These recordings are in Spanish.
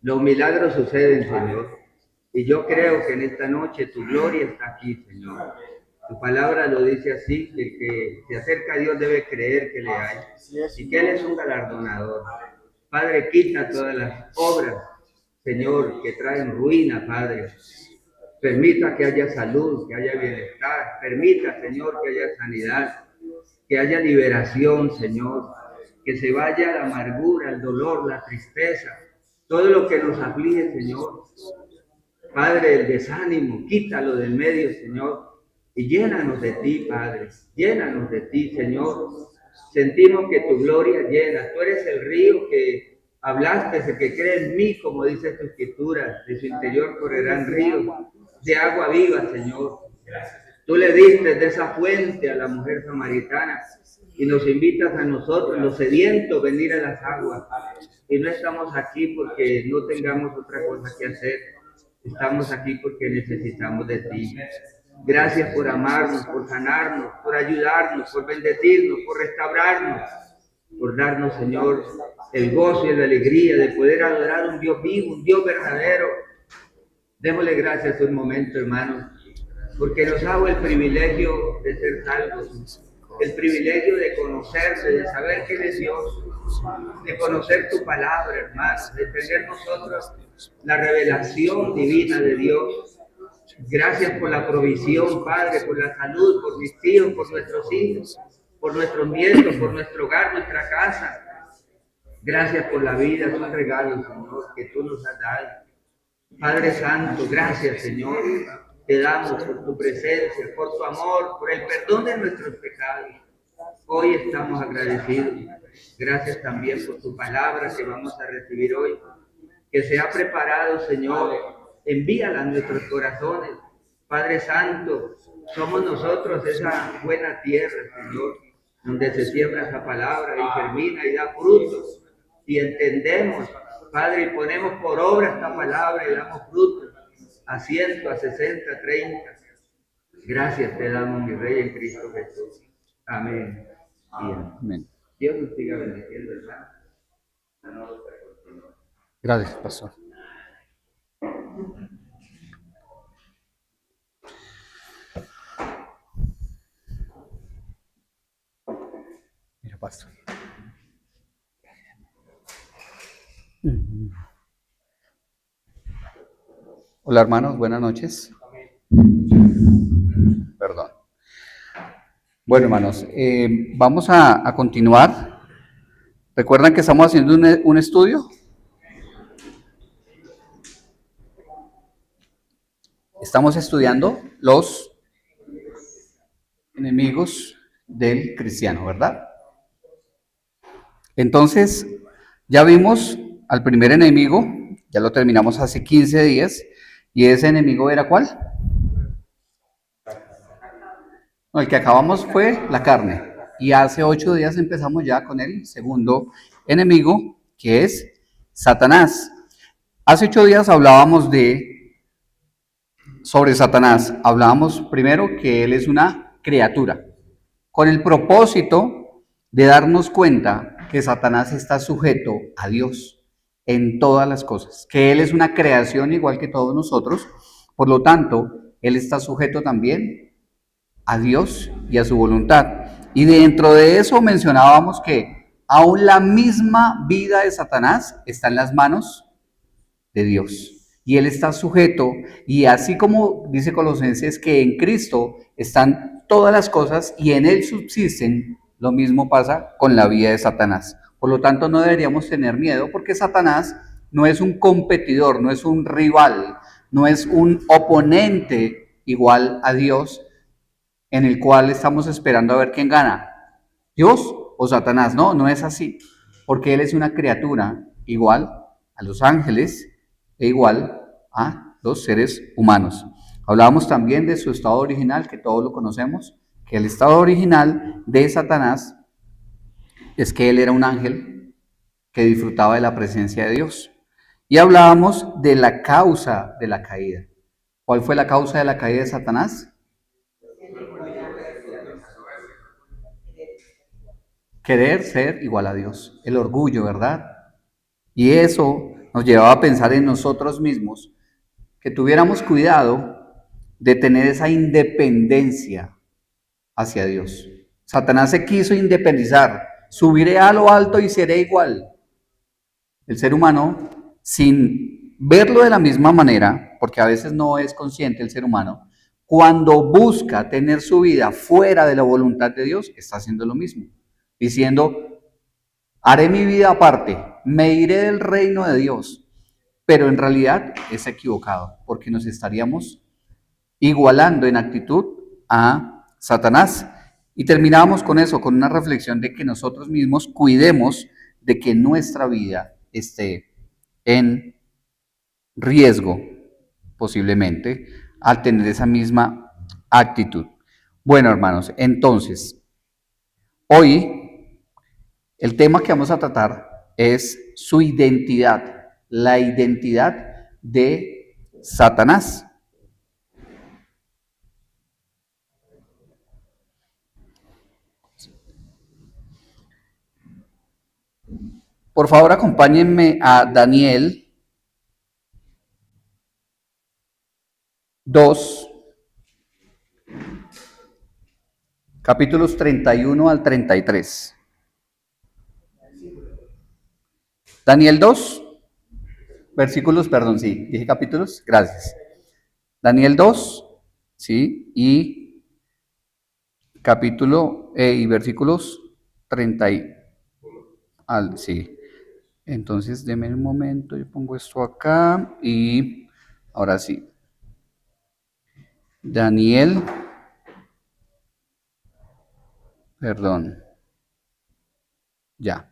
Los milagros suceden, Señor. Y yo creo que en esta noche tu gloria está aquí, Señor. Tu palabra lo dice así, que el que se acerca a Dios debe creer que le hay y que Él es un galardonador. Padre, quita todas las obras, Señor, que traen ruina, Padre. Permita que haya salud, que haya bienestar. Permita, Señor, que haya sanidad, que haya liberación, Señor. Que se vaya la amargura, el dolor, la tristeza, todo lo que nos aflige, Señor. Padre, el desánimo, quítalo del medio, Señor, y llénanos de ti, Padre, llénanos de ti, Señor. Sentimos que tu gloria llena, tú eres el río que hablaste, el que cree en mí, como dice tu escritura, de su interior correrán ríos de agua viva, Señor. Tú le diste de esa fuente a la mujer samaritana y nos invitas a nosotros, los sedientos, venir a las aguas. Y no estamos aquí porque no tengamos otra cosa que hacer. Estamos aquí porque necesitamos de ti. Gracias por amarnos, por sanarnos, por ayudarnos, por bendecirnos, por restaurarnos, por darnos, Señor, el gozo y la alegría de poder adorar a un Dios vivo, un Dios verdadero. Démosle gracias un momento, hermanos, porque nos ha dado el privilegio de ser salvos, el privilegio de conocerte, de saber quién es Dios, de conocer tu palabra, hermanos, de tener nosotros la revelación divina de Dios. Gracias por la provisión, Padre, por la salud, por mis hijos, por nuestros hijos, por nuestros nietos, por nuestro hogar, nuestra casa. Gracias por la vida, es un regalo, Señor, que tú nos has dado. Padre Santo, gracias, Señor. Te damos por tu presencia, por tu amor, por el perdón de nuestros pecados. Hoy estamos agradecidos. Gracias también por tu palabra que vamos a recibir hoy, que se ha preparado, Señor. Envíala a nuestros corazones. Padre Santo, somos nosotros esa buena tierra, Señor, donde se siembra esa palabra y germina y da frutos. Y entendemos, Padre, y ponemos por obra esta palabra y damos frutos a 100, a 60, a 30. Gracias te damos, mi Rey, en Cristo Jesús. Amén. Amén. Dios nos siga bendiciendo, hermano. Gracias, pastor. Mira, pastor. Hola, hermanos, buenas noches. Perdón. Bueno, hermanos, vamos a continuar. ¿Recuerdan que estamos haciendo un estudio? Estamos estudiando los enemigos del cristiano, ¿verdad? Entonces, ya vimos al primer enemigo, ya lo terminamos hace 15 días, y ese enemigo era ¿cuál? No, el que acabamos fue la carne, y hace 8 días empezamos ya con el segundo enemigo, que es Satanás. Hace 8 días hablábamos sobre Satanás. Hablábamos primero que él es una criatura, con el propósito de darnos cuenta que Satanás está sujeto a Dios en todas las cosas, que él es una creación igual que todos nosotros, por lo tanto, él está sujeto también a Dios y a su voluntad. Y dentro de eso mencionábamos que aún la misma vida de Satanás está en las manos de Dios. Y él está sujeto, y así como dice Colosenses que en Cristo están todas las cosas y en él subsisten, lo mismo pasa con la vida de Satanás. Por lo tanto, no deberíamos tener miedo porque Satanás no es un competidor, no es un rival, no es un oponente igual a Dios en el cual estamos esperando a ver quién gana, Dios o Satanás. No, no es así, porque él es una criatura igual a los ángeles e igual a los seres humanos. Hablábamos también de su estado original, que todos lo conocemos, que el estado original de Satanás es que él era un ángel que disfrutaba de la presencia de Dios. Y hablábamos de la causa de la caída. ¿Cuál fue la causa de la caída de Satanás? Querer ser igual a Dios, el orgullo, ¿verdad? Y eso nos llevaba a pensar en nosotros mismos, que tuviéramos cuidado de tener esa independencia hacia Dios. Satanás se quiso independizar, subiré a lo alto y seré igual. El ser humano, sin verlo de la misma manera, porque a veces no es consciente el ser humano, cuando busca tener su vida fuera de la voluntad de Dios, está haciendo lo mismo, diciendo, haré mi vida aparte, me iré del reino de Dios, pero en realidad es equivocado, porque nos estaríamos igualando en actitud a Satanás. Y terminamos con eso, con una reflexión de que nosotros mismos cuidemos de que nuestra vida esté en riesgo, posiblemente, al tener esa misma actitud. Bueno, hermanos, entonces, hoy el tema que vamos a tratar es su identidad, la identidad de Satanás. Por favor, acompáñenme a Daniel 2, capítulos 31 al 33. Daniel 2, versículos, perdón, sí, dije capítulos, gracias. Daniel 2, sí, y capítulo y versículos 30 sí. Entonces, denme un momento, yo pongo esto acá y ahora sí. Daniel, perdón, ya.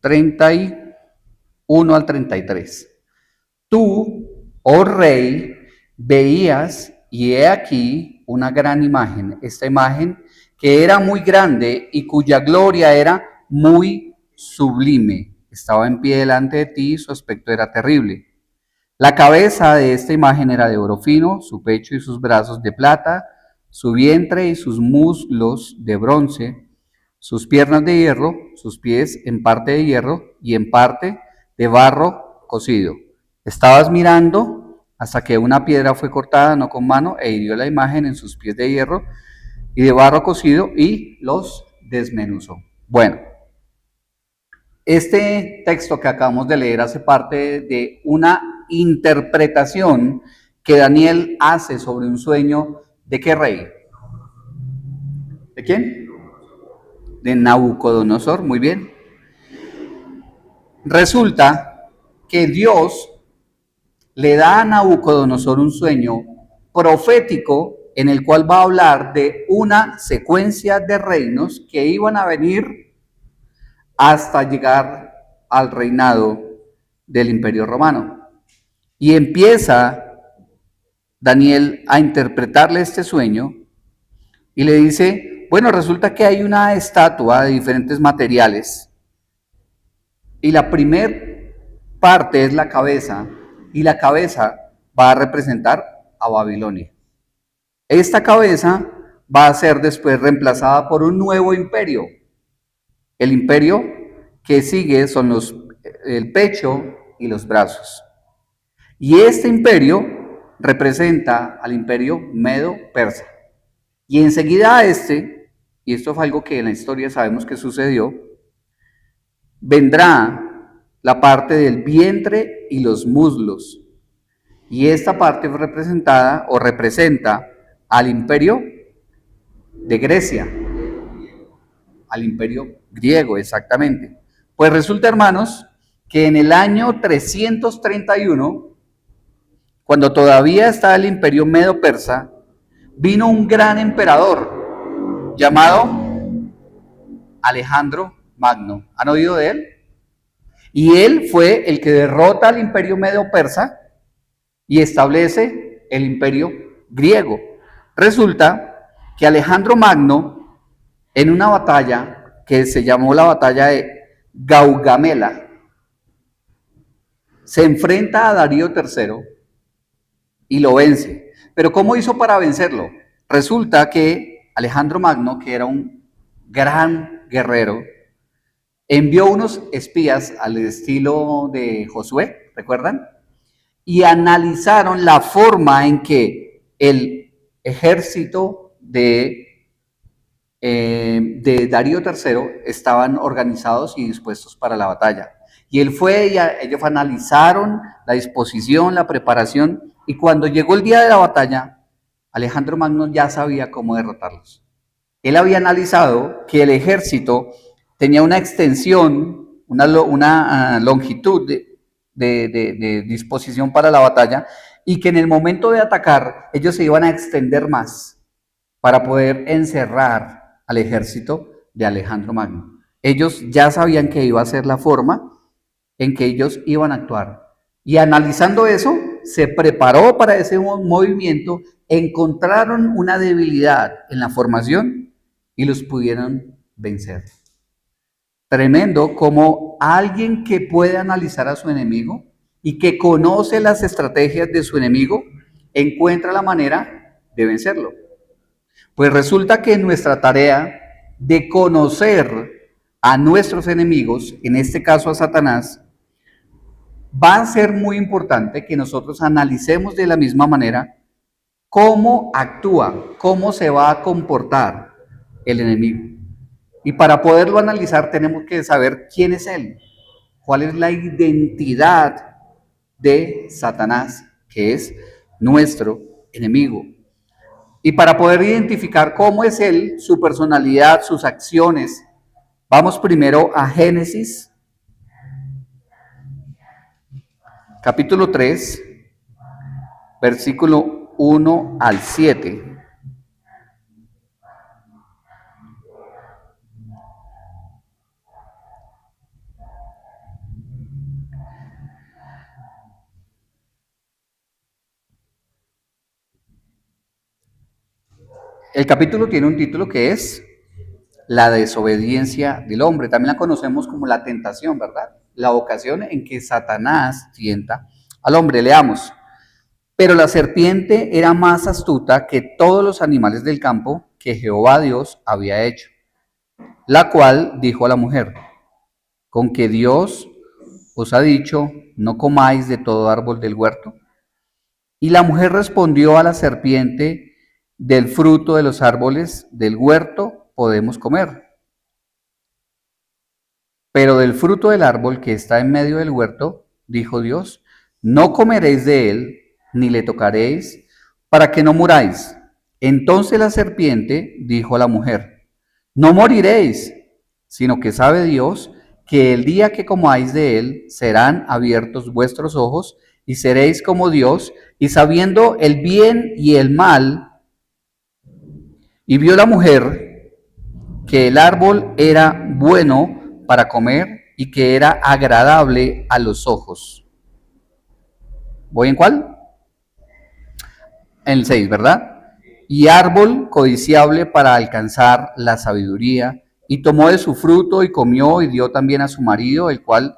31 al 33. Tú, oh rey, veías y he aquí una gran imagen, esta imagen que era muy grande y cuya gloria era muy sublime. Estaba en pie delante de ti y su aspecto era terrible. La cabeza de esta imagen era de oro fino, su pecho y sus brazos de plata, su vientre y sus muslos de bronce, sus piernas de hierro, sus pies en parte de hierro y en parte de barro cocido. Estabas mirando hasta que una piedra fue cortada, no con mano, e hirió la imagen en sus pies de hierro y de barro cocido y los desmenuzó. Bueno, este texto que acabamos de leer hace parte de una interpretación que Daniel hace sobre un sueño de qué rey. ¿De quién? De Nabucodonosor, muy bien. Resulta que Dios le da a Nabucodonosor un sueño profético en el cual va a hablar de una secuencia de reinos que iban a venir hasta llegar al reinado del Imperio Romano. Y empieza Daniel a interpretarle este sueño y le dice, bueno, resulta que hay una estatua de diferentes materiales y la primer parte es la cabeza y la cabeza va a representar a Babilonia. Esta cabeza va a ser después reemplazada por un nuevo imperio. El imperio que sigue son el pecho y los brazos. Y este imperio representa al imperio medo-persa. Y enseguida a y esto fue algo que en la historia sabemos que sucedió, vendrá la parte del vientre y los muslos. Y esta parte fue representada o representa al imperio de Grecia, al imperio griego, exactamente. Pues resulta, hermanos, que en el año 331, cuando todavía estaba el imperio medo-persa, vino un gran emperador llamado Alejandro Magno. ¿Han oído de él? Y él fue el que derrota al imperio medo-persa y establece el imperio griego. Resulta que Alejandro Magno, en una batalla que se llamó la batalla de Gaugamela, se enfrenta a Darío III y lo vence. Pero ¿cómo hizo para vencerlo? Resulta que Alejandro Magno, que era un gran guerrero, envió unos espías al estilo de Josué, ¿recuerdan? Y analizaron la forma en que el ejército de Darío III estaban organizados y dispuestos para la batalla. Y él fue y ellos analizaron la disposición, la preparación, y cuando llegó el día de la batalla, Alejandro Magno ya sabía cómo derrotarlos. Él había analizado que el ejército tenía una extensión, una longitud de disposición para la batalla, y que en el momento de atacar ellos se iban a extender más para poder encerrar al ejército de Alejandro Magno. Ellos ya sabían que iba a ser la forma en que ellos iban a actuar. Y analizando eso, se preparó para ese movimiento, encontraron una debilidad en la formación y los pudieron vencer. Tremendo como alguien que puede analizar a su enemigo y que conoce las estrategias de su enemigo, encuentra la manera de vencerlo. Pues resulta que nuestra tarea de conocer a nuestros enemigos, en este caso a Satanás, va a ser muy importante que nosotros analicemos de la misma manera cómo actúa, cómo se va a comportar el enemigo. Y para poderlo analizar tenemos que saber quién es él, cuál es la identidad de Satanás, que es nuestro enemigo. Y para poder identificar cómo es él, su personalidad, sus acciones, vamos primero a Génesis, capítulo 3, versículo 1 al 7. El capítulo tiene un título que es la desobediencia del hombre. También la conocemos como la tentación, ¿verdad? La ocasión en que Satanás tienta al hombre. Leamos. Pero la serpiente era más astuta que todos los animales del campo que Jehová Dios había hecho, la cual dijo a la mujer, ¿con que Dios os ha dicho, no comáis de todo árbol del huerto? Y la mujer respondió a la serpiente, del fruto de los árboles del huerto podemos comer, pero del fruto del árbol que está en medio del huerto, dijo Dios, no comeréis de él, ni le tocaréis, para que no muráis. Entonces la serpiente dijo a la mujer, no moriréis, sino que sabe Dios que el día que comáis de él serán abiertos vuestros ojos y seréis como Dios, y sabiendo el bien y el mal. Y vio la mujer que el árbol era bueno para comer y que era agradable a los ojos. ¿Voy en cuál? En el 6, ¿verdad? Y árbol codiciable para alcanzar la sabiduría. Y tomó de su fruto y comió y dio también a su marido, el cual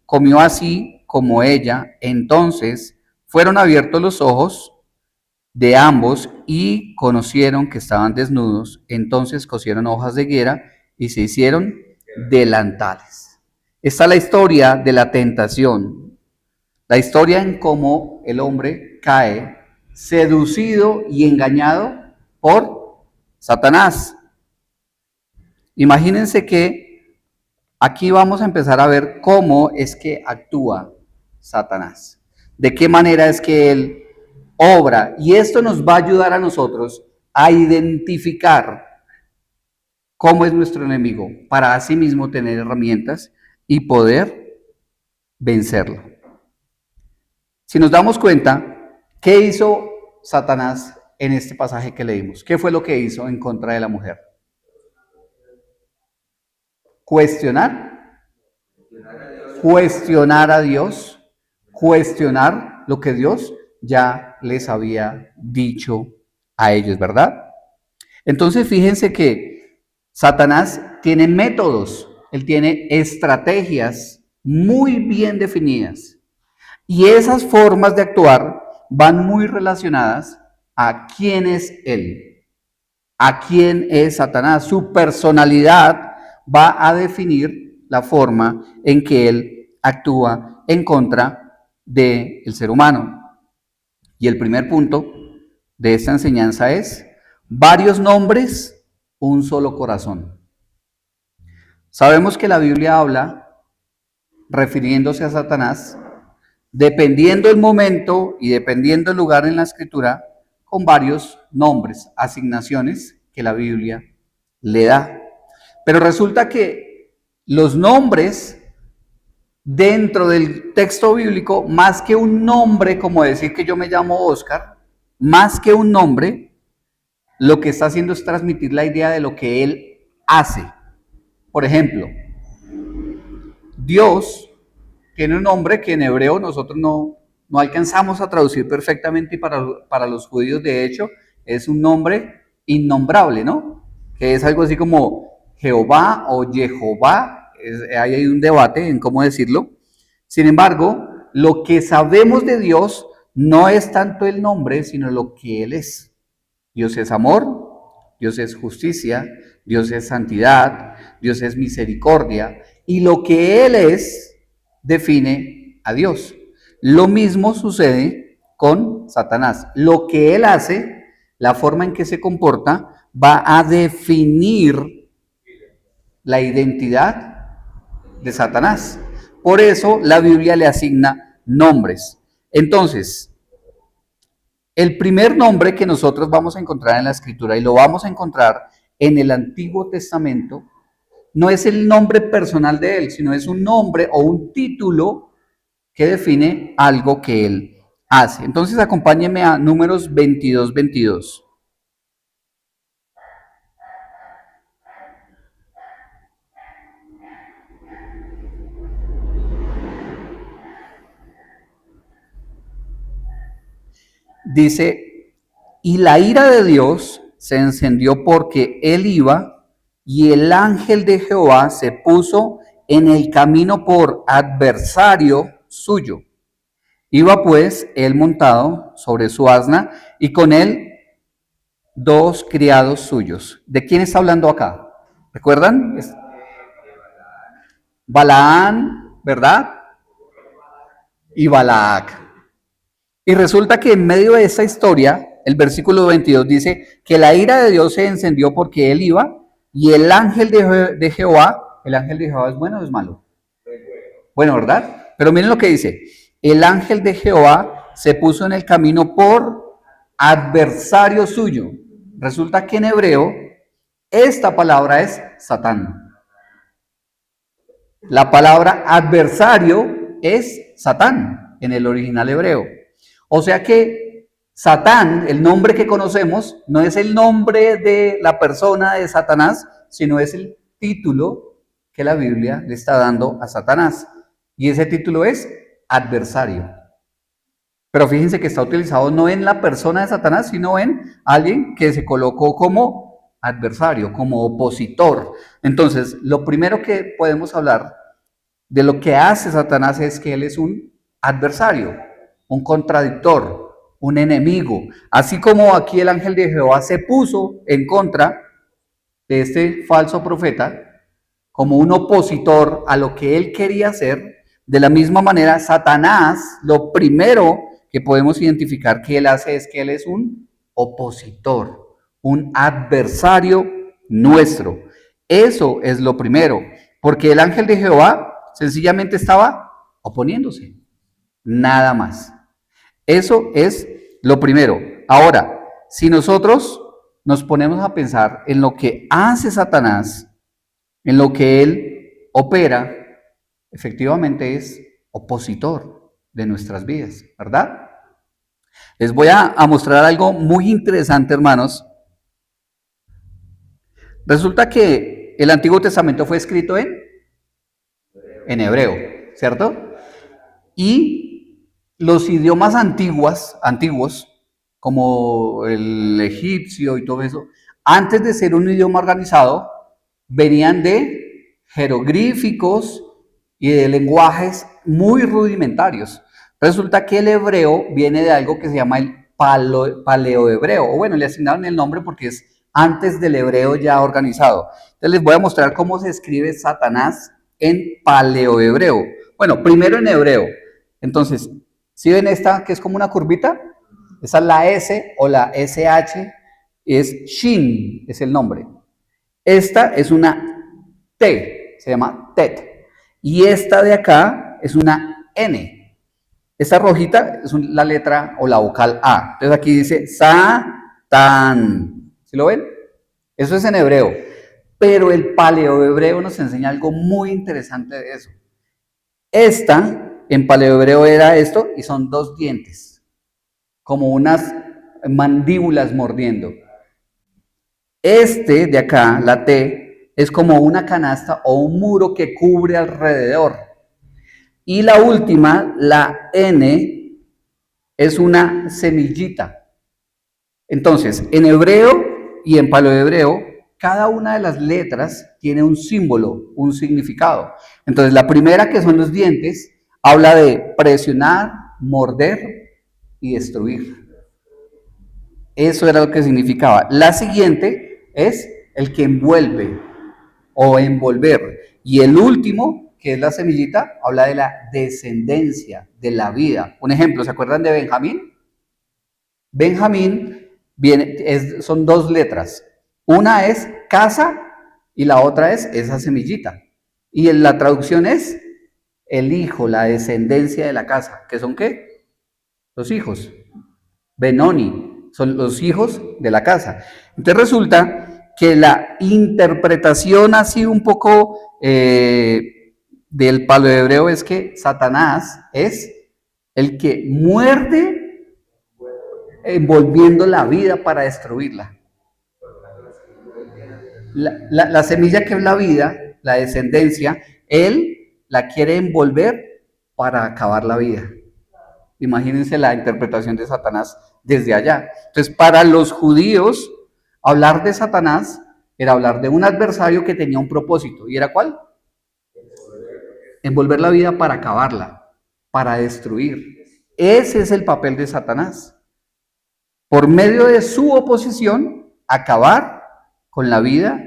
comió así como ella. Entonces fueron abiertos los ojos de ambos y conocieron que estaban desnudos. Entonces cosieron hojas de higuera y se hicieron delantales. Esta es la historia de la tentación, la historia en cómo el hombre cae seducido y engañado por Satanás. Imagínense que aquí vamos a empezar a ver cómo es que actúa Satanás, de qué manera es que él obra, y esto nos va a ayudar a nosotros a identificar cómo es nuestro enemigo, para así mismo tener herramientas y poder vencerlo. Si nos damos cuenta, ¿qué hizo Satanás en este pasaje que leímos? ¿Qué fue lo que hizo en contra de la mujer? Cuestionar a Dios, cuestionar lo que Dios ya les había dicho a ellos, ¿verdad? Entonces fíjense que Satanás tiene métodos, él tiene estrategias muy bien definidas. Y esas formas de actuar van muy relacionadas a quién es él, a quién es Satanás. Su personalidad va a definir la forma en que él actúa en contra del ser humano. Y el primer punto de esta enseñanza es: varios nombres, un solo corazón. Sabemos que la Biblia habla, refiriéndose a Satanás, dependiendo el momento y dependiendo el lugar en la escritura, con varios nombres, asignaciones que la Biblia le da. Pero resulta que los nombres dentro del texto bíblico, más que un nombre, como decir que yo me llamo Oscar, más que un nombre, lo que está haciendo es transmitir la idea de lo que él hace. Por ejemplo, Dios tiene un nombre que en hebreo nosotros no alcanzamos a traducir perfectamente, y para los judíos, de hecho, es un nombre innombrable, ¿no? Que es algo así como Jehová o Jehová. Hay un debate en cómo decirlo. Sin embargo, lo que sabemos de Dios no es tanto el nombre, sino lo que Él es. Dios es amor, Dios es justicia, Dios es santidad, Dios es misericordia, y lo que Él es define a Dios. Lo mismo sucede con Satanás. Lo que él hace, la forma en que se comporta, va a definir la identidad de Satanás. Por eso la Biblia le asigna nombres. Entonces, el primer nombre que nosotros vamos a encontrar en la Escritura, y lo vamos a encontrar en el Antiguo Testamento, no es el nombre personal de él, sino es un nombre o un título que define algo que él hace. Entonces acompáñenme a Números 22:22. Dice: y la ira de Dios se encendió porque él iba, y el ángel de Jehová se puso en el camino por adversario suyo. Iba pues él montado sobre su asna, y con él 2 criados suyos. ¿De quién está hablando acá? ¿Recuerdan? Balaán, ¿verdad? Y Balac. Y resulta que en medio de esa historia, el versículo 22 dice que la ira de Dios se encendió porque él iba, y el ángel de Jehová, ¿el ángel de Jehová es bueno o es malo? Bueno, ¿verdad? Pero miren lo que dice: el ángel de Jehová se puso en el camino por adversario suyo. Resulta que en hebreo esta palabra es Satán. La palabra adversario es Satán en el original hebreo. O sea que Satán, el nombre que conocemos, no es el nombre de la persona de Satanás, sino es el título que la Biblia le está dando a Satanás. Y ese título es adversario. Pero fíjense que está utilizado no en la persona de Satanás, sino en alguien que se colocó como adversario, como opositor. Entonces, lo primero que podemos hablar de lo que hace Satanás es que él es un adversario, un contradictor, un enemigo. Así como aquí el ángel de Jehová se puso en contra de este falso profeta como un opositor a lo que él quería hacer, de la misma manera Satanás, lo primero que podemos identificar que él hace es que él es un opositor, un adversario nuestro. Eso es lo primero, porque el ángel de Jehová sencillamente estaba oponiéndose, nada más. Eso es lo primero. Ahora, si nosotros nos ponemos a pensar en lo que hace Satanás, en lo que él opera, efectivamente es opositor de nuestras vidas, ¿verdad? Les voy a mostrar algo muy interesante, hermanos. Resulta que el Antiguo Testamento fue escrito en hebreo, ¿cierto? Y los idiomas antiguos, como el egipcio y todo eso, antes de ser un idioma organizado, venían de jeroglíficos y de lenguajes muy rudimentarios. Resulta que el hebreo viene de algo que se llama el paleohebreo, o bueno, le asignaron el nombre porque es antes del hebreo ya organizado. Entonces les voy a mostrar cómo se escribe Satanás en paleohebreo. Bueno, primero en hebreo. Entonces, ¿sí ven esta que es como una curvita? Esa es la S o la SH, es Shin, es el nombre. Esta es una T, se llama Tet. Y esta de acá es una N. Esta rojita es la letra o la vocal A. Entonces aquí dice Satan. ¿Sí lo ven? Eso es en hebreo. Pero el paleohebreo nos enseña algo muy interesante de eso. Esta, en paleohebreo era esto, y son dos dientes, como unas mandíbulas mordiendo. Este de acá, la T, es como una canasta o un muro que cubre alrededor. Y la última, la N, es una semillita. Entonces, en hebreo y en paleohebreo, cada una de las letras tiene un símbolo, un significado. Entonces, la primera, que son los dientes, habla de presionar, morder y destruir. Eso era lo que significaba. La siguiente es el que envuelve o envolver. Y el último, que es la semillita, habla de la descendencia, de la vida. Un ejemplo, ¿se acuerdan de Benjamín? Benjamín son dos letras. Una es casa y la otra es esa semillita. Y en la traducción es el hijo, la descendencia de la casa. ¿Qué son qué? Los hijos. Benoni, son los hijos de la casa. Entonces resulta que la interpretación así un poco del paleohebreo es que Satanás es el que muerde envolviendo la vida para destruirla. La semilla que es la vida, la descendencia, él la quiere envolver para acabar la vida. Imagínense la interpretación de Satanás desde allá. Entonces, para los judíos, hablar de Satanás era hablar de un adversario que tenía un propósito. ¿Y era cuál? Envolver la vida para acabarla, para destruir. Ese es el papel de Satanás. Por medio de su oposición, acabar con la vida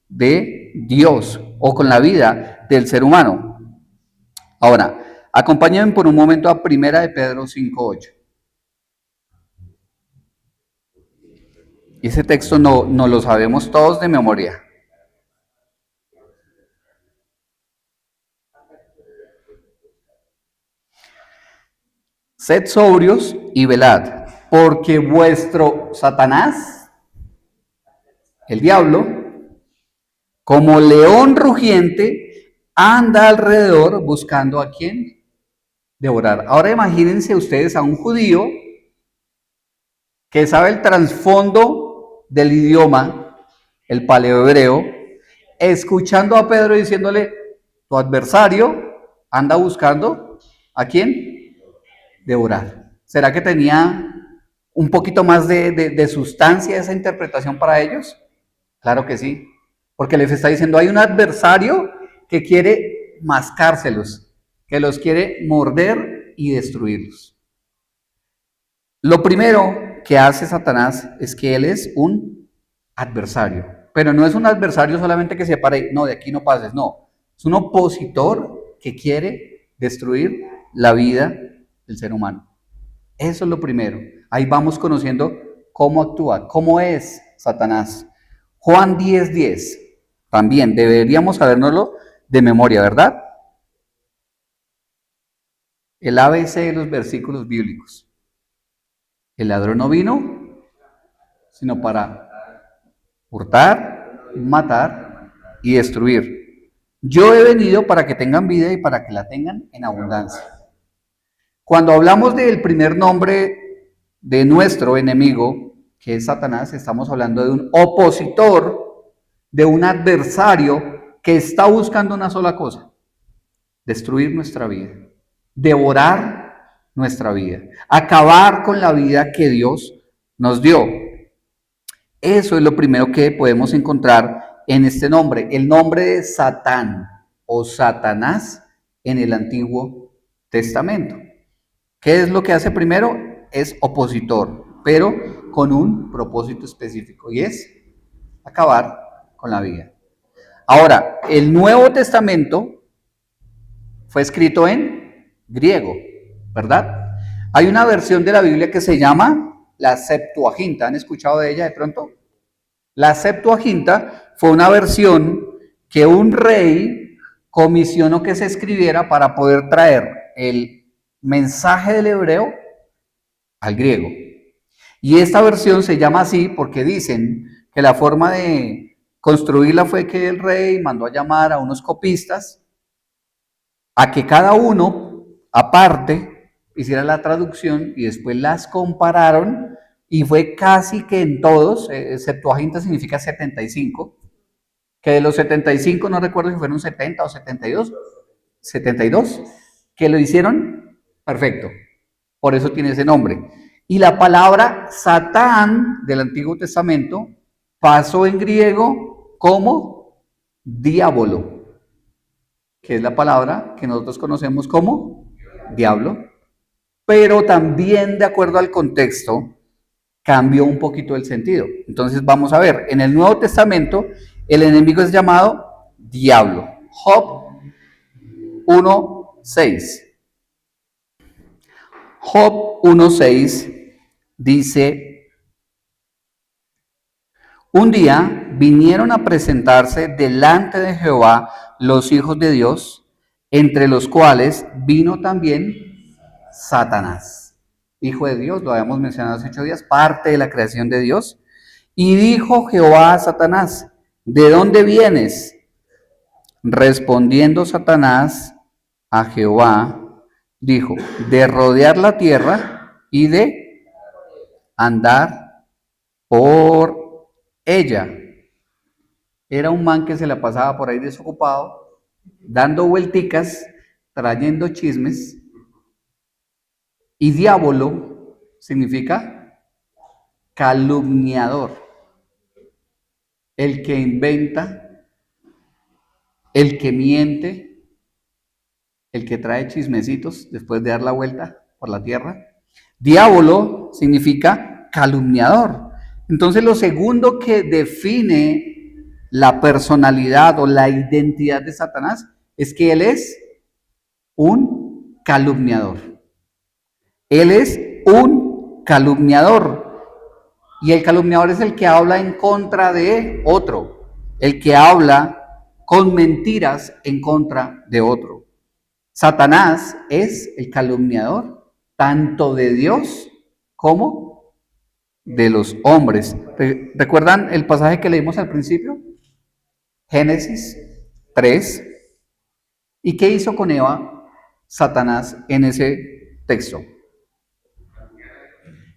de Dios o con la vida del ser humano. Ahora, acompáñenme por un momento a 1 de Pedro 5:8. Y ese texto no lo sabemos todos de memoria. Sed sobrios y velad, porque vuestro Satanás, el diablo, como león rugiente, anda alrededor buscando a quién devorar. Ahora imagínense ustedes a un judío que sabe el trasfondo del idioma, el paleohebreo, escuchando a Pedro diciéndole, tu adversario anda buscando a quién devorar. ¿Será que tenía un poquito más de sustancia esa interpretación para ellos? Claro que sí, porque les está diciendo, hay un adversario que quiere mascárselos, que los quiere morder y destruirlos. Lo primero que hace Satanás es que él es un adversario, pero no es un adversario solamente que se pare, no, de aquí no pases, no, es un opositor que quiere destruir la vida del ser humano. Eso es lo primero. Ahí vamos conociendo cómo actúa, cómo es Satanás. Juan 10:10, también deberíamos sabérnoslo de memoria, ¿verdad? El ABC de los versículos bíblicos. El ladrón no vino, sino para hurtar, matar y destruir. Yo he venido para que tengan vida y para que la tengan en abundancia. Cuando hablamos del primer nombre de nuestro enemigo, que es Satanás, estamos hablando de un opositor, de un adversario que está buscando una sola cosa: destruir nuestra vida, devorar nuestra vida, acabar con la vida que Dios nos dio. Eso es lo primero que podemos encontrar en este nombre, el nombre de Satán o Satanás en el Antiguo Testamento. ¿Qué es lo que hace primero? Es opositor, pero con un propósito específico, y es acabar con la vida. Ahora, el Nuevo Testamento fue escrito en griego, ¿verdad? Hay una versión de la Biblia que se llama la Septuaginta. ¿Han escuchado de ella de pronto? La Septuaginta fue una versión que un rey comisionó que se escribiera para poder traer el mensaje del hebreo al griego. Y esta versión se llama así porque dicen que la forma de construirla fue que el rey mandó a llamar a unos copistas a que cada uno aparte hiciera la traducción y después las compararon y fue casi que en todos, Septuaginta significa 75, que de los 75 no recuerdo si fueron 70 o 72, que lo hicieron perfecto, por eso tiene ese nombre. Y la palabra Satán del Antiguo Testamento pasó en griego como diablo, que es la palabra que nosotros conocemos como diablo, pero también de acuerdo al contexto cambió un poquito el sentido. Entonces vamos a ver, en el Nuevo Testamento el enemigo es llamado diablo. Job 1:6. Job 1:6 dice: un día vinieron a presentarse delante de Jehová los hijos de Dios, entre los cuales vino también Satanás, hijo de Dios, lo habíamos mencionado hace 8 días, parte de la creación de Dios. Y dijo Jehová a Satanás: ¿de dónde vienes? Respondiendo Satanás a Jehová, dijo: de rodear la tierra y de andar por ella. Era un man que se la pasaba por ahí desocupado, dando vuelticas, trayendo chismes. Y diablo significa calumniador, el que inventa, el que miente, el que trae chismecitos después de dar la vuelta por la tierra. Diablo significa calumniador. Entonces lo segundo que define la personalidad o la identidad de Satanás es que él es un calumniador. Él es un calumniador. Y el calumniador es el que habla en contra de otro, el que habla con mentiras en contra de otro. Satanás es el calumniador tanto de Dios como de los hombres. ¿Recuerdan el pasaje que leímos al principio? Génesis 3. ¿Y qué hizo con Eva Satanás en ese texto?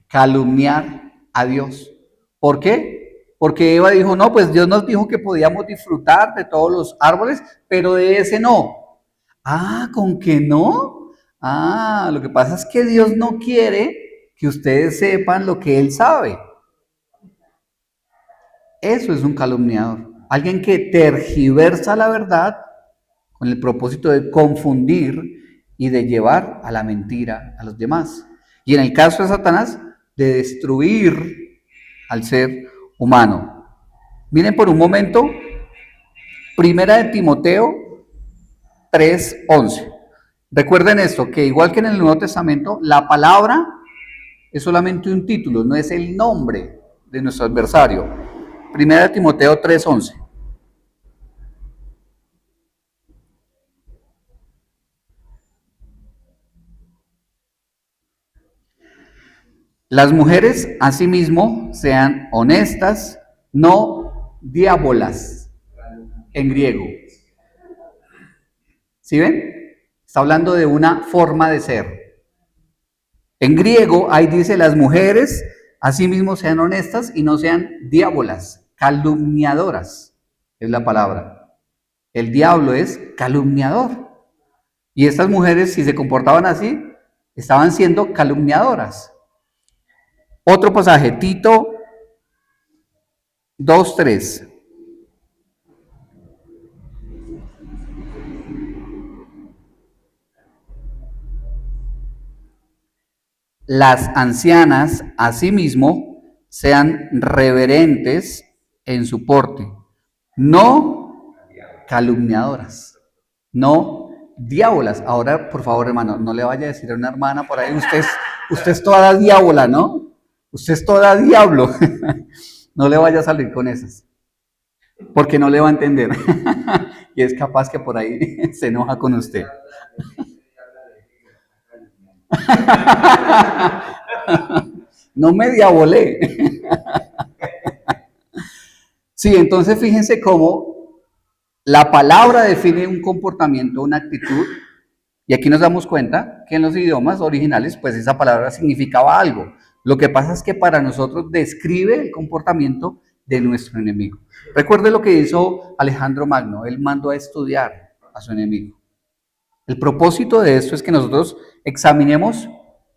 Calumniar a Dios. ¿Por qué? Porque Eva dijo: no, pues Dios nos dijo que podíamos disfrutar de todos los árboles, pero de ese no. Ah, ¿con qué no? Ah, lo que pasa es que Dios no quiere que ustedes sepan lo que Él sabe. Eso es un calumniador. Alguien que tergiversa la verdad con el propósito de confundir y de llevar a la mentira a los demás. Y en el caso de Satanás, de destruir al ser humano. Miren por un momento, Primera de Timoteo 3:11. Recuerden esto, que igual que en el Nuevo Testamento, la palabra es solamente un título, no es el nombre de nuestro adversario. Primera de Timoteo 3:11. Las mujeres, asimismo, sean honestas, no diábolas, en griego. ¿Sí ven? Está hablando de una forma de ser. En griego, ahí dice: las mujeres, asimismo, sean honestas y no sean diábolas, calumniadoras, es la palabra. El diablo es calumniador. Y estas mujeres, si se comportaban así, estaban siendo calumniadoras. Otro pasaje, Tito 2:3. Las ancianas, asimismo, sean reverentes en su porte, no calumniadoras, no diábolas. Ahora, por favor, hermano, no le vaya a decir a una hermana por ahí, usted es toda diábola, ¿no? Usted es toda diablo. No le vaya a salir con esas, porque no le va a entender. Y es capaz que por ahí se enoja con usted. No me diabolé. Sí, entonces fíjense cómo la palabra define un comportamiento, una actitud, y aquí nos damos cuenta que en los idiomas originales, pues esa palabra significaba algo. Lo que pasa es que para nosotros describe el comportamiento de nuestro enemigo. Recuerde lo que hizo Alejandro Magno, él mandó a estudiar a su enemigo. El propósito de esto es que nosotros examinemos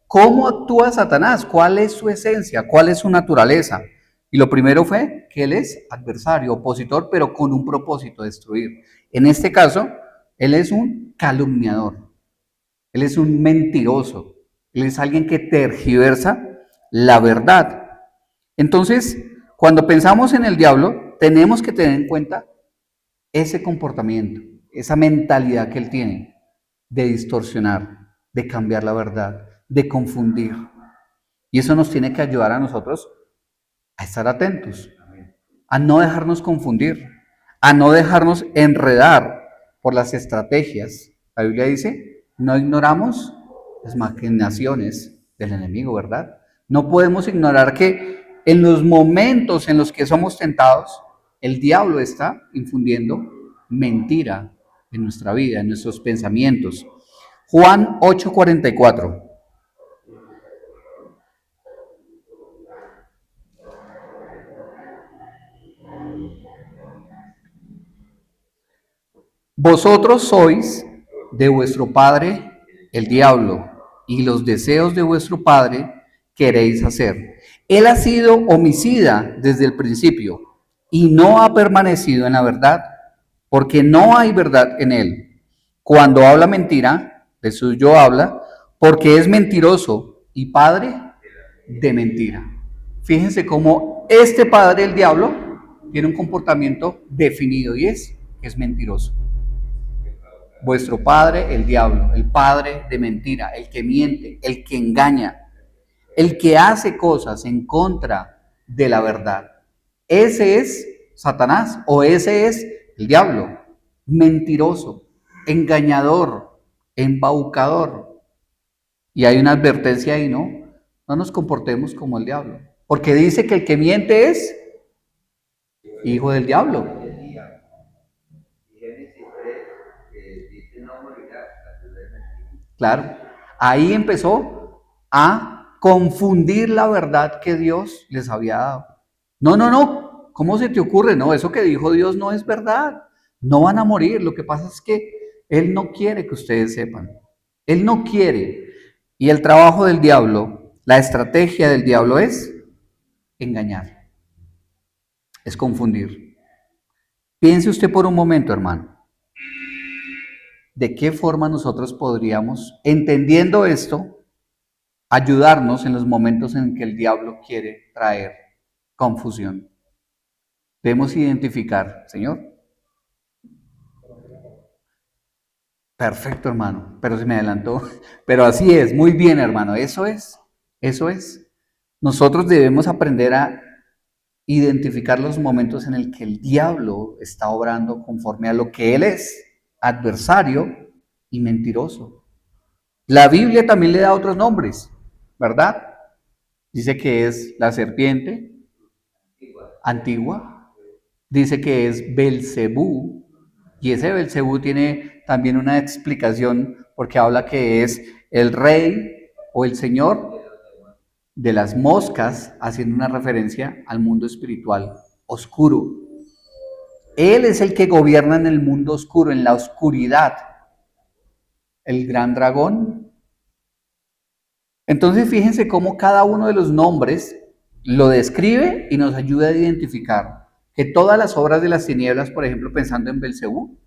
cómo actúa Satanás, cuál es su esencia, cuál es su naturaleza. Y lo primero fue que él es adversario, opositor, pero con un propósito, destruir. En este caso, él es un calumniador, él es un mentiroso, él es alguien que tergiversa la verdad. Entonces, cuando pensamos en el diablo, tenemos que tener en cuenta ese comportamiento, esa mentalidad que él tiene de distorsionar, de cambiar la verdad, de confundir. Y eso nos tiene que ayudar a nosotros a estar atentos, a no dejarnos confundir, a no dejarnos enredar por las estrategias. La Biblia dice, no ignoramos las maquinaciones del enemigo, ¿verdad? No podemos ignorar que en los momentos en los que somos tentados, el diablo está infundiendo mentira en nuestra vida, en nuestros pensamientos. Juan 8:44. Vosotros sois de vuestro padre el diablo, y los deseos de vuestro padre queréis hacer. Él ha sido homicida desde el principio y no ha permanecido en la verdad, porque no hay verdad en él. Cuando habla mentira, de suyo habla, porque es mentiroso y padre de mentira. Fíjense cómo este padre, el diablo, tiene un comportamiento definido y es mentiroso. Vuestro padre, el diablo, el padre de mentira, el que miente, el que engaña, el que hace cosas en contra de la verdad. Ese es Satanás o ese es el diablo, mentiroso, engañador, embaucador. Y hay una advertencia ahí, ¿no? No nos comportemos como el diablo, porque dice que el que miente es hijo del diablo. Claro, ahí empezó a confundir la verdad que Dios les había dado. No, no, no, ¿cómo se te ocurre? No, eso que dijo Dios no es verdad. No van a morir. Lo que pasa es que Él no quiere que ustedes sepan. Él no quiere. Y el trabajo del diablo, la estrategia del diablo es engañar, es confundir. Piense usted por un momento, hermano, de qué forma nosotros podríamos, entendiendo esto, ayudarnos en los momentos en que el diablo quiere traer confusión. Debemos identificar, Señor. Perfecto, hermano, pero se me adelantó. Pero así es, muy bien, hermano, eso es, eso es. Nosotros debemos aprender a identificar los momentos en el que el diablo está obrando conforme a lo que él es, adversario y mentiroso. La Biblia también le da otros nombres, ¿verdad? Dice que es la serpiente antigua, dice que es Belcebú, y ese Belcebú tiene también una explicación porque habla que es el rey o el señor de las moscas, haciendo una referencia al mundo espiritual oscuro. Él es el que gobierna en el mundo oscuro, en la oscuridad. El gran dragón. Entonces fíjense cómo cada uno de los nombres lo describe y nos ayuda a identificar que todas las obras de las tinieblas, por ejemplo, pensando en Belcebú,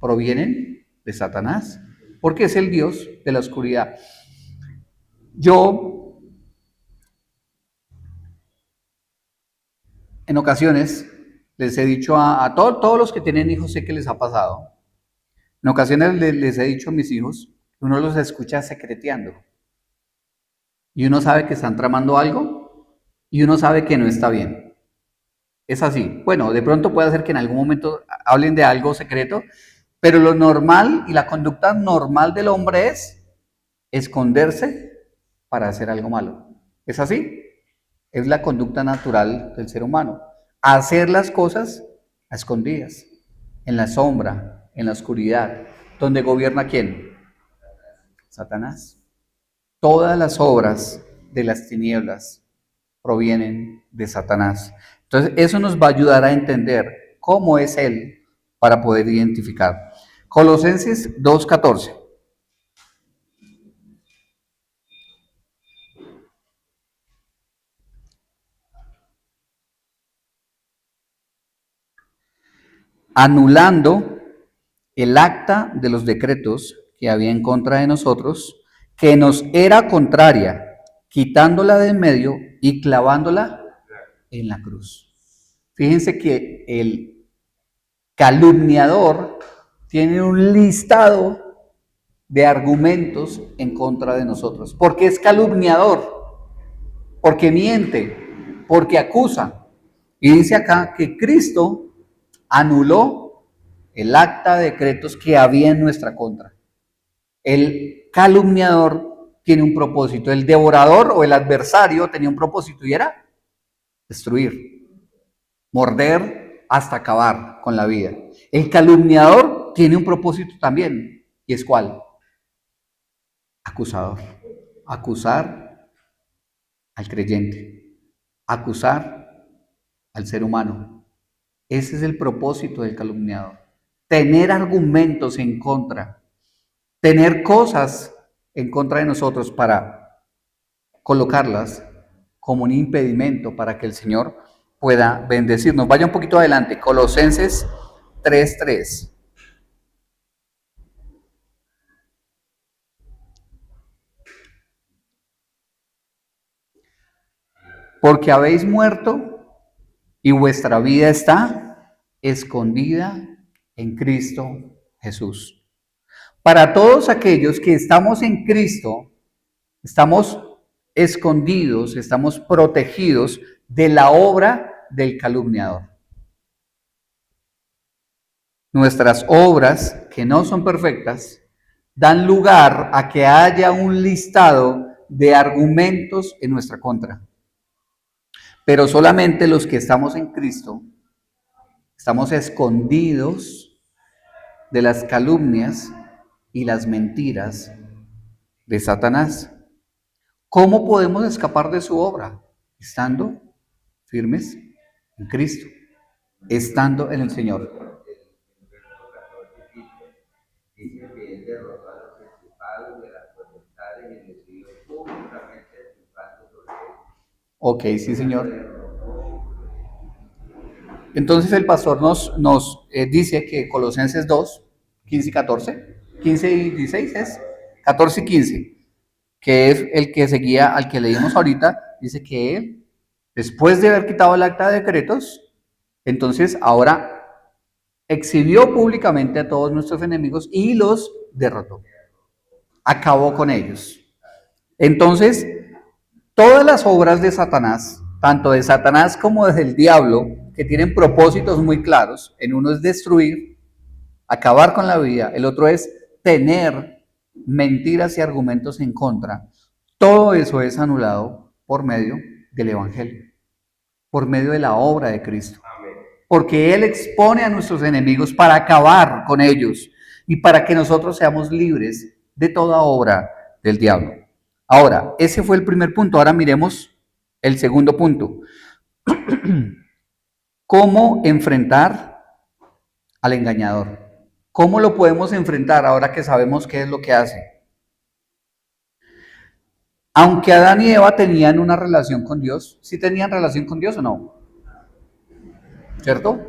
provienen de Satanás, porque es el Dios de la oscuridad. Yo, en ocasiones, les he dicho a todos los que tienen hijos, sé que les ha pasado, En ocasiones les he dicho a mis hijos, uno los escucha secreteando. Y uno sabe que están tramando algo y uno sabe que no está bien. Es así. Bueno, de pronto puede ser que en algún momento hablen de algo secreto, pero lo normal y la conducta normal del hombre es esconderse para hacer algo malo. ¿Es así? Es la conducta natural del ser humano. Hacer las cosas a escondidas, en la sombra, en la oscuridad. ¿Dónde gobierna quién? Satanás. Todas las obras de las tinieblas provienen de Satanás. Entonces, eso nos va a ayudar a entender cómo es Él para poder identificar. Colosenses 2:14. Anulando el acta de los decretos que había en contra de nosotros, que nos era contraria, quitándola de en medio y clavándola en la cruz. Fíjense que el calumniador tiene un listado de argumentos en contra de nosotros. ¿Por qué es calumniador? Porque miente, porque acusa. Y dice acá que Cristo anuló el acta de decretos que había en nuestra contra. El calumniador tiene un propósito, el devorador o el adversario tenía un propósito y era destruir, morder hasta acabar con la vida. El calumniador tiene un propósito también, ¿y es cuál? Acusador. Acusar al creyente, acusar al ser humano. Ese es el propósito del calumniador. Tener argumentos en contra, tener cosas en contra de nosotros para colocarlas como un impedimento para que el Señor pueda bendecirnos. Vaya un poquito adelante, Colosenses 3:3. Porque habéis muerto y vuestra vida está escondida en Cristo Jesús. Para todos aquellos que estamos en Cristo, estamos escondidos, estamos protegidos de la obra del calumniador. Nuestras obras, que no son perfectas, dan lugar a que haya un listado de argumentos en nuestra contra. Pero solamente los que estamos en Cristo estamos escondidos de las calumnias y las mentiras de Satanás. ¿Cómo podemos escapar de su obra? Estando firmes en Cristo, estando en el Señor. Dice que él derrotó a los principados de las potestades y decidió públicamente triunfando sobre ellos. Ok, sí, Señor. Entonces el pastor nos dice que Colosenses 2, 15 y 14, 15 y 16 es, 14 y 15, que es el que seguía al que leímos ahorita, dice que él, después de haber quitado el acta de decretos, entonces ahora exhibió públicamente a todos nuestros enemigos y los derrotó. Acabó con ellos. Entonces, todas las obras de Satanás, tanto de Satanás como del diablo, que tienen propósitos muy claros, en uno es destruir, acabar con la vida, el otro es tener mentiras y argumentos en contra. Todo eso es anulado por medio del Evangelio, por medio de la obra de Cristo. Porque Él expone a nuestros enemigos para acabar con ellos y para que nosotros seamos libres de toda obra del diablo. Ahora, ese fue el primer punto. Ahora miremos el segundo punto. ¿Cómo enfrentar al engañador? ¿Cómo lo podemos enfrentar ahora que sabemos qué es lo que hace? Aunque Adán y Eva tenían una relación con Dios, ¿sí tenían relación con Dios o no? ¿Cierto?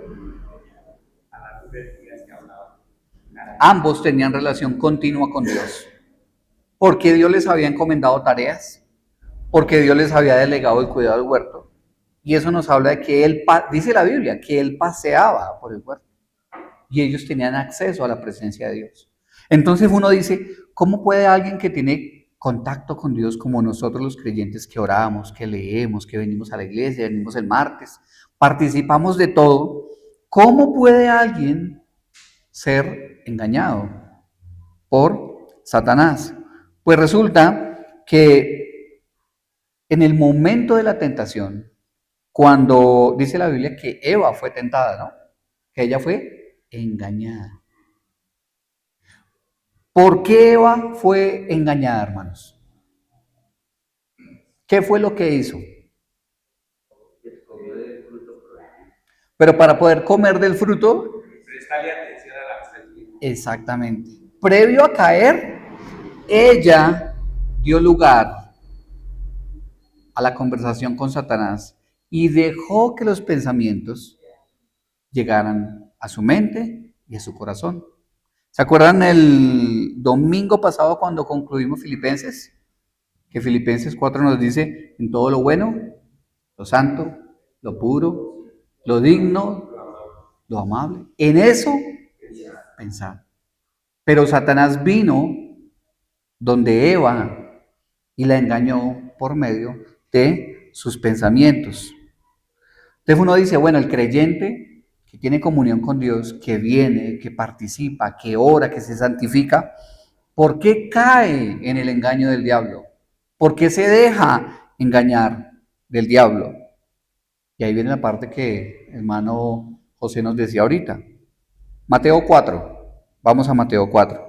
Ambos tenían relación continua con Dios. Porque Dios les había encomendado tareas, porque Dios les había delegado el cuidado del huerto. Y eso nos habla de que Él, dice la Biblia, que Él paseaba por el huerto. y ellos tenían acceso a la presencia de Dios. Entonces uno dice, ¿cómo puede alguien que tiene contacto con Dios como nosotros los creyentes que oramos, que leemos, que venimos a la iglesia, venimos el martes, participamos de todo, cómo puede alguien ser engañado por Satanás? Pues resulta que en el momento de la tentación, cuando dice la Biblia que Eva fue tentada, ¿no? Que ella fue engañada. ¿Por qué Eva fue engañada, hermanos? ¿Qué fue lo que hizo? Pero para poder comer del fruto, prestarle atención a la serpiente. exactamente. Previo a caer, ella dio lugar a la conversación con Satanás y dejó que los pensamientos llegaran a su mente y a su corazón. ¿Se acuerdan el domingo pasado cuando concluimos Filipenses? Que Filipenses 4 nos dice, en todo lo bueno, lo santo, lo puro, lo digno, lo amable. En eso pensar. Pero Satanás vino donde Eva y la engañó por medio de sus pensamientos. Entonces uno dice, bueno, el creyente que tiene comunión con Dios, que viene, que participa, que ora, que se santifica, ¿por qué cae en el engaño del diablo? ¿Por qué se deja engañar del diablo? Y ahí viene la parte que el hermano José nos decía ahorita. Mateo 4. Vamos a Mateo 4.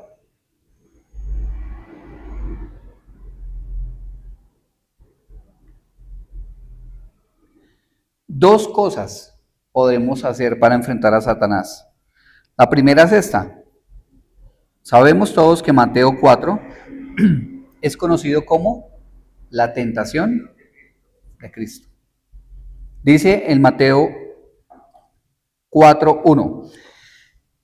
Dos cosas podemos hacer para enfrentar a Satanás. La primera es esta. Sabemos todos que Mateo 4 es conocido como la tentación de Cristo. Dice en Mateo 4:1.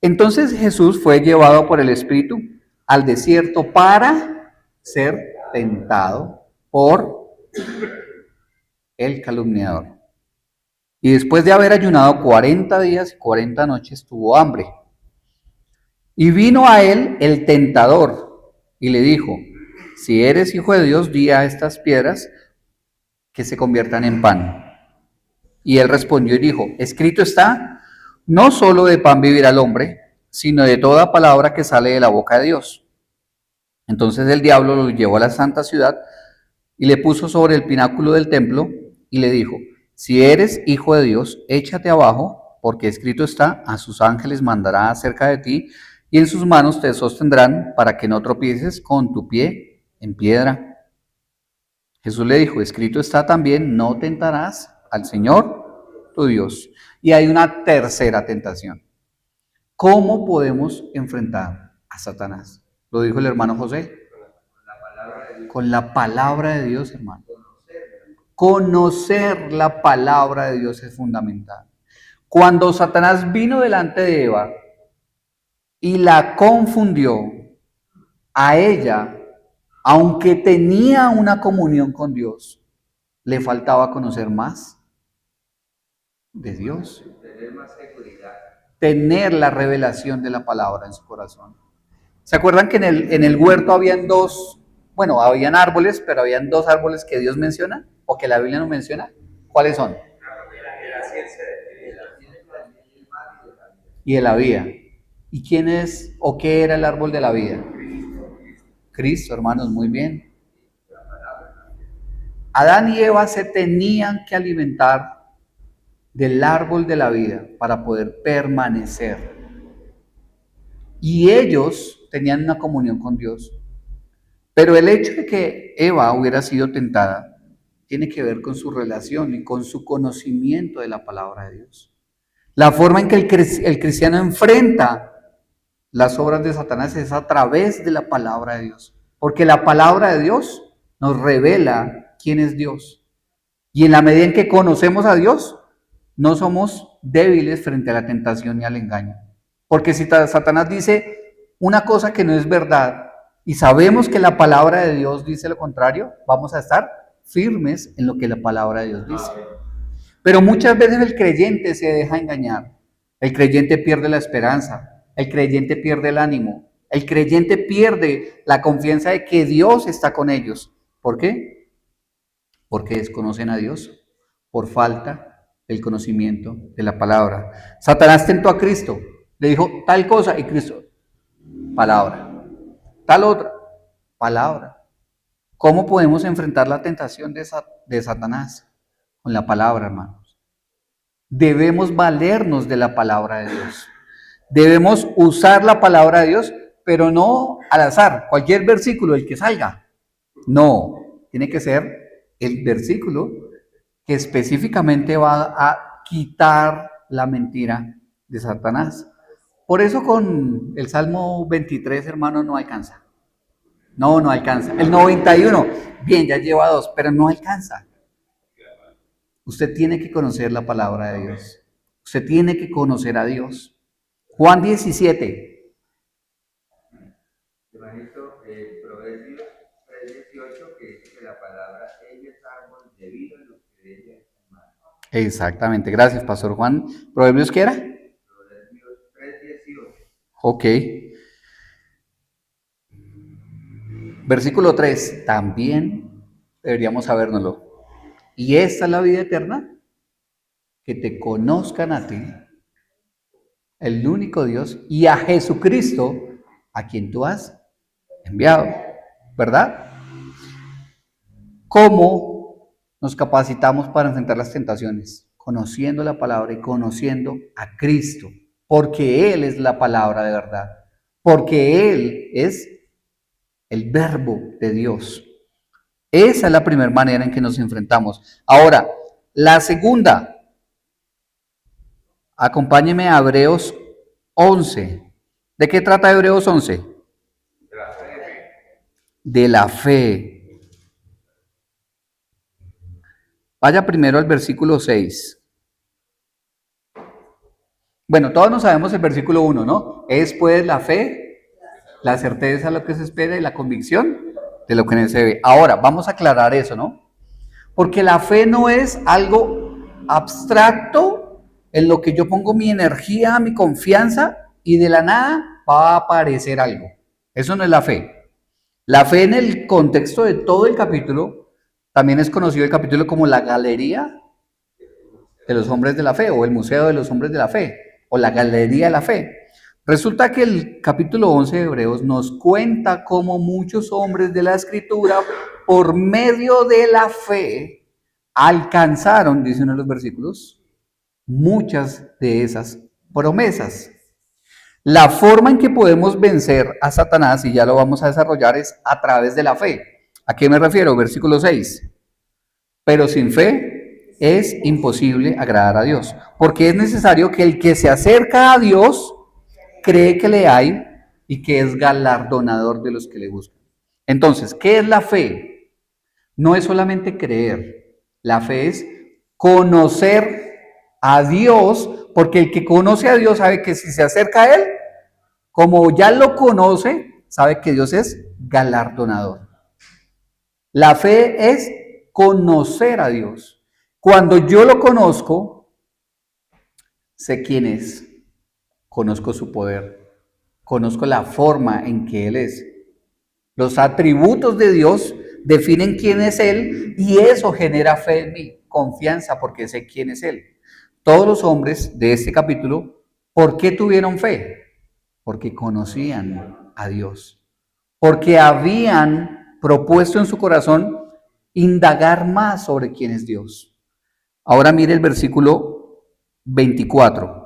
Entonces Jesús fue llevado por el Espíritu al desierto para ser tentado por el calumniador. Y después de haber ayunado 40 días y 40 noches, tuvo hambre. Y vino a él el tentador y le dijo, si eres hijo de Dios, di a estas piedras que se conviertan en pan. Y él respondió y dijo, escrito está, no solo de pan vivirá el hombre, sino de toda palabra que sale de la boca de Dios. Entonces el diablo lo llevó a la santa ciudad y le puso sobre el pináculo del templo y le dijo, si eres hijo de Dios, échate abajo, porque escrito está, a sus ángeles mandará acerca de ti, y en sus manos te sostendrán para que no tropieces con tu pie en piedra. Jesús le dijo, escrito está también, no tentarás al Señor tu Dios. Y hay una tercera tentación. ¿Cómo podemos enfrentar a Satanás? Lo dijo el hermano José. Con la palabra de Dios, hermano. Conocer la palabra de Dios es fundamental. Cuando Satanás vino delante de Eva y la confundió, a ella, aunque tenía una comunión con Dios, le faltaba conocer más de Dios. Tener la revelación de la palabra en su corazón. ¿Se acuerdan que en el huerto habían habían árboles, pero habían dos árboles que Dios menciona o que la Biblia no menciona? ¿Cuáles son? Y de la vida. ¿Y quién es o qué era el árbol de la vida? Cristo, hermanos, muy bien. Adán y Eva se tenían que alimentar del árbol de la vida para poder permanecer. Y ellos tenían una comunión con Dios. Pero el hecho de que Eva hubiera sido tentada tiene que ver con su relación y con su conocimiento de la palabra de Dios. La forma en que el cristiano enfrenta las obras de Satanás es a través de la palabra de Dios. Porque la palabra de Dios nos revela quién es Dios. Y en la medida en que conocemos a Dios, no somos débiles frente a la tentación y al engaño. Porque si Satanás dice una cosa que no es verdad y sabemos que la palabra de Dios dice lo contrario, vamos a estar firmes en lo que la palabra de Dios dice. Pero muchas veces el creyente se deja engañar. El creyente pierde la esperanza. el creyente pierde el ánimo, el creyente pierde la confianza de que Dios está con ellos. ¿Por qué? Porque desconocen a Dios por falta del conocimiento de la palabra. Satanás tentó a Cristo, le dijo tal cosa y Cristo, palabra, tal otra, palabra. ¿Cómo podemos enfrentar la tentación de Satanás? Con la palabra, hermanos. Debemos valernos de la palabra de Dios. Debemos usar la palabra de Dios, pero no al azar, cualquier versículo, el que salga. No, tiene que ser el versículo que específicamente va a quitar la mentira de Satanás. Por eso con el Salmo 23, hermano, no alcanza. No alcanza. El 91, bien, ya lleva 2, pero no alcanza. Usted tiene que conocer la palabra de Dios. Usted tiene que conocer a Dios. Juan 17. Hermanito, Proverbios 3:18, que dice que la palabra, ella es árbol debido a lo que de ella es hermano. Exactamente, gracias, Pastor Juan. ¿Proverbios qué era? Proverbios 3:18. Ok. Versículo 3, también deberíamos sabérnoslo. Y esta es la vida eterna, que te conozcan a ti, el único Dios, y a Jesucristo, a quien tú has enviado, ¿verdad? ¿Cómo nos capacitamos para enfrentar las tentaciones? Conociendo la palabra y conociendo a Cristo, porque Él es la palabra de verdad, porque Él es el verbo de Dios. Esa es la primera manera en que nos enfrentamos. Ahora, la segunda, acompáñeme a Hebreos 11. ¿De qué trata Hebreos 11? De la fe. De la fe. Vaya primero al versículo 6. Bueno, todos nos sabemos el versículo 1, ¿no? Es pues la fe, la certeza de lo que se espera y la convicción de lo que no se ve. Ahora, vamos a aclarar eso, ¿no? Porque la fe no es algo abstracto en lo que yo pongo mi energía, mi confianza y de la nada va a aparecer algo. Eso no es la fe. La fe en el contexto de todo el capítulo, también es conocido el capítulo como la galería de los hombres de la fe o el museo de los hombres de la fe o la galería de la fe. Resulta que el capítulo 11 de Hebreos nos cuenta cómo muchos hombres de la escritura por medio de la fe alcanzaron, dice uno de los versículos, muchas de esas promesas. La forma en que podemos vencer a Satanás, y ya lo vamos a desarrollar, es a través de la fe. ¿A qué me refiero? Versículo 6. Pero sin fe es imposible agradar a Dios, porque es necesario que el que se acerca a Dios cree que le hay y que es galardonador de los que le buscan. Entonces, ¿qué es la fe? No es solamente creer, la fe es conocer a Dios, porque el que conoce a Dios sabe que si se acerca a Él, como ya lo conoce, sabe que Dios es galardonador. La fe es conocer a Dios. Cuando yo lo conozco, sé quién es, conozco su poder, conozco la forma en que Él es. Los atributos de Dios definen quién es Él y eso genera fe en mí, confianza porque sé quién es Él. Todos los hombres de este capítulo, ¿por qué tuvieron fe? Porque conocían a Dios, porque habían propuesto en su corazón indagar más sobre quién es Dios. Ahora mire el versículo 24.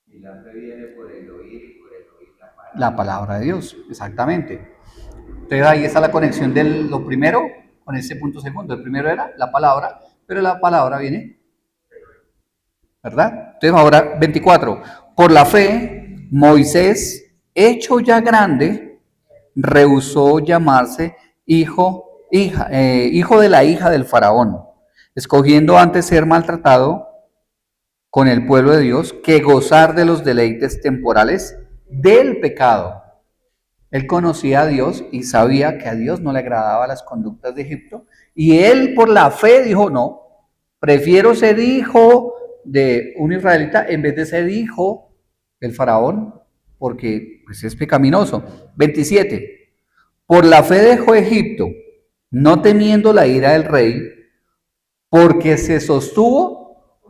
Y la fe viene por el oír y por el oír La palabra de Dios, exactamente. Entonces ahí está la conexión de lo primero con este punto segundo. El primero era la palabra, pero la palabra viene, ¿verdad? Entonces ahora 24. Por la fe, Moisés, hecho ya grande, rehusó llamarse hijo de la hija del faraón, escogiendo antes ser maltratado con el pueblo de Dios que gozar de los deleites temporales del pecado. Él conocía a Dios y sabía que a Dios no le agradaban las conductas de Egipto. Y él por la fe dijo, no, prefiero ser hijo de un israelita en vez de ser hijo del faraón, porque pues, es pecaminoso. 27. Por la fe dejó Egipto, no temiendo la ira del rey, porque se sostuvo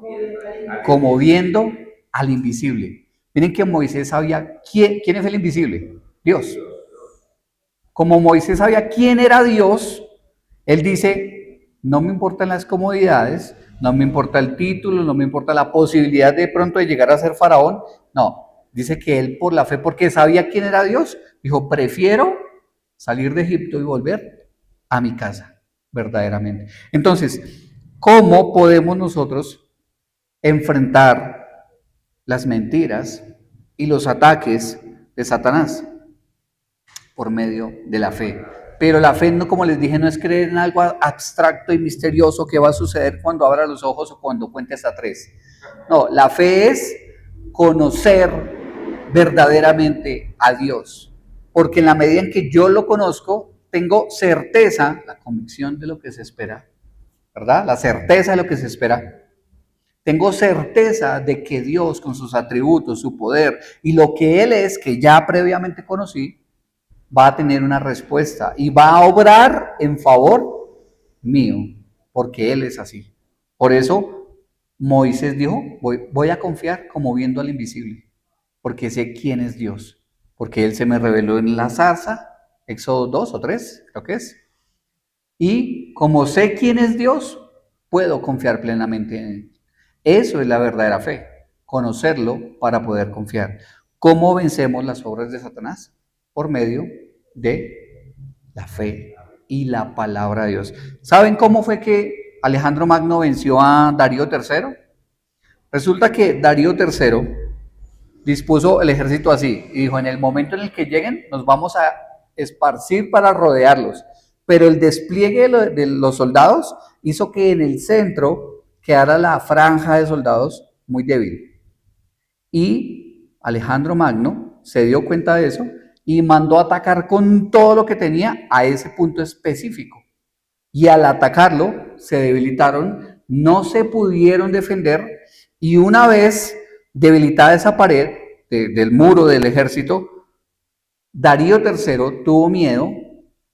como viendo al invisible. Miren que Moisés sabía quién es el invisible, Dios. Como Moisés sabía quién era Dios, él dice, no me importan las comodidades, no me importa el título, no me importa la posibilidad de pronto de llegar a ser faraón. No, dice que él por la fe, porque sabía quién era Dios, dijo, prefiero salir de Egipto y volver a mi casa, verdaderamente. Entonces, ¿cómo podemos nosotros enfrentar las mentiras y los ataques de Satanás? Por medio de la fe. Pero la fe, no, como les dije, no es creer en algo abstracto y misterioso que va a suceder cuando abra los ojos o cuando cuente hasta 3. No, la fe es conocer verdaderamente a Dios. Porque en la medida en que yo lo conozco, tengo certeza, la convicción de lo que se espera, ¿verdad? La certeza de lo que se espera. Tengo certeza de que Dios, con sus atributos, su poder y lo que Él es, que ya previamente conocí, va a tener una respuesta y va a obrar en favor mío, porque Él es así. Por eso Moisés dijo, voy a confiar como viendo al invisible, porque sé quién es Dios, porque Él se me reveló en la zarza, Éxodo 2 o 3, creo que es. Y como sé quién es Dios, puedo confiar plenamente en Él. Eso es la verdadera fe, conocerlo para poder confiar. ¿Cómo vencemos las obras de Satanás? Por medio de la fe y la palabra de Dios. ¿Saben cómo fue que Alejandro Magno venció a Darío III? Resulta que Darío III dispuso el ejército así y dijo, en el momento en el que lleguen nos vamos a esparcir para rodearlos. Pero el despliegue de los soldados hizo que en el centro quedara la franja de soldados muy débil. Y Alejandro Magno se dio cuenta de eso y mandó atacar con todo lo que tenía a ese punto específico. Y al atacarlo se debilitaron, no se pudieron defender y una vez debilitada esa pared del muro del ejército, Darío III tuvo miedo,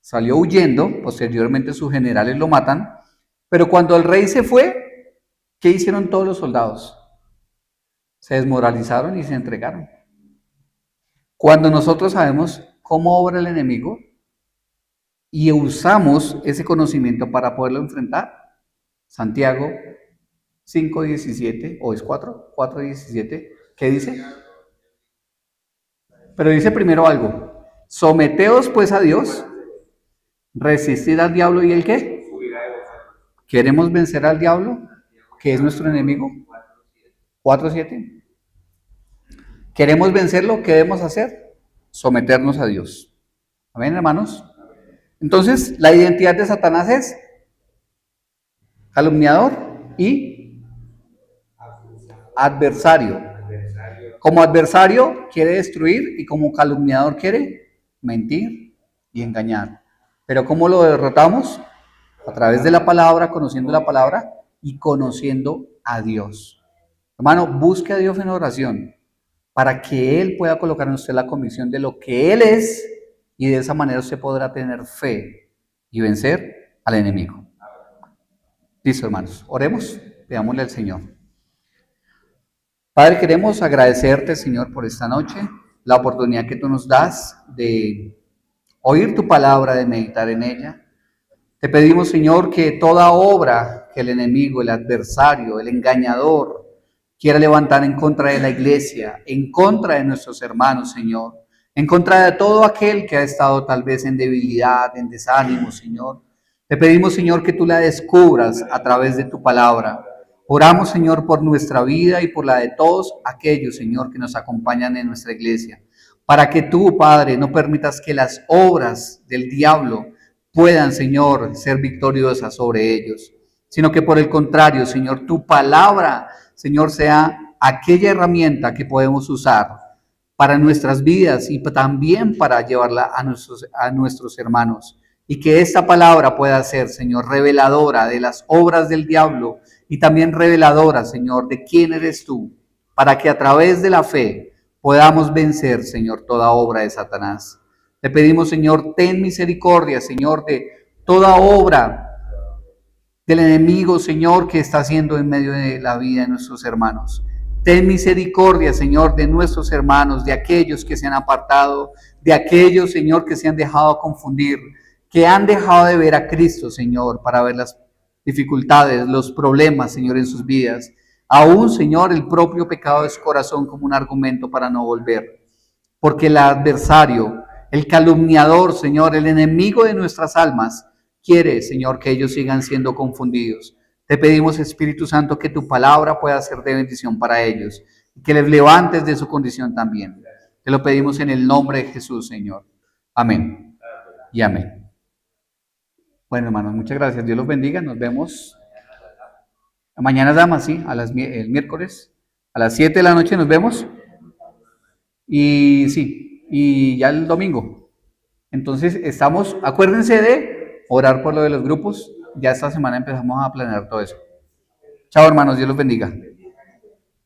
salió huyendo, posteriormente sus generales lo matan, pero cuando el rey se fue, ¿qué hicieron todos los soldados? Se desmoralizaron y se entregaron. Cuando nosotros sabemos cómo obra el enemigo y usamos ese conocimiento para poderlo enfrentar, Santiago 5:17, o es 4:17, ¿qué dice? Pero dice primero algo, someteos pues a Dios, resistid al diablo y ¿el qué? ¿Queremos vencer al diablo, que es nuestro enemigo? 4:7. ¿Queremos vencerlo? ¿Qué debemos hacer? Someternos a Dios. ¿Amén, hermanos? Entonces, la identidad de Satanás es calumniador y adversario. Como adversario quiere destruir y como calumniador quiere mentir y engañar. Pero ¿cómo lo derrotamos? A través de la palabra, conociendo la palabra y conociendo a Dios. Hermano, busque a Dios en oración para que Él pueda colocar en usted la convicción de lo que Él es y de esa manera usted podrá tener fe y vencer al enemigo. Listo, hermanos, oremos, pidámosle al Señor. Padre, queremos agradecerte, Señor, por esta noche, la oportunidad que tú nos das de oír tu palabra, de meditar en ella. Te pedimos, Señor, que toda obra que el enemigo, el adversario, el engañador quiera levantar en contra de la iglesia, en contra de nuestros hermanos, Señor, en contra de todo aquel que ha estado tal vez en debilidad, en desánimo, Señor. Te pedimos, Señor, que tú la descubras a través de tu palabra. Oramos, Señor, por nuestra vida y por la de todos aquellos, Señor, que nos acompañan en nuestra iglesia, para que tú, Padre, no permitas que las obras del diablo puedan, Señor, ser victoriosas sobre ellos, sino que por el contrario, Señor, tu palabra, Señor, sea aquella herramienta que podemos usar para nuestras vidas y también para llevarla a nuestros hermanos. Y que esta palabra pueda ser, Señor, reveladora de las obras del diablo y también reveladora, Señor, de quién eres tú, para que a través de la fe podamos vencer, Señor, toda obra de Satanás. Te pedimos, Señor, ten misericordia, Señor, de toda obra del enemigo, Señor, que está haciendo en medio de la vida de nuestros hermanos. Ten misericordia, Señor, de nuestros hermanos, de aquellos que se han apartado, de aquellos, Señor, que se han dejado confundir, que han dejado de ver a Cristo, Señor, para ver las dificultades, los problemas, Señor, en sus vidas. Aún, Señor, el propio pecado de su corazón como un argumento para no volver. Porque el adversario, el calumniador, Señor, el enemigo de nuestras almas, quiere, Señor, que ellos sigan siendo confundidos. Te pedimos, Espíritu Santo, que tu palabra pueda ser de bendición para ellos y que les levantes de su condición también. Te lo pedimos en el nombre de Jesús, Señor. Amén y amén. Bueno, hermanos, muchas gracias. Dios los bendiga. Nos vemos mañana, damas, sí, el miércoles a las 7 de la noche nos vemos. Y sí, y ya el domingo. Entonces acuérdense de orar por lo de los grupos. Ya esta semana empezamos a planear todo eso. Chao, hermanos, Dios los bendiga.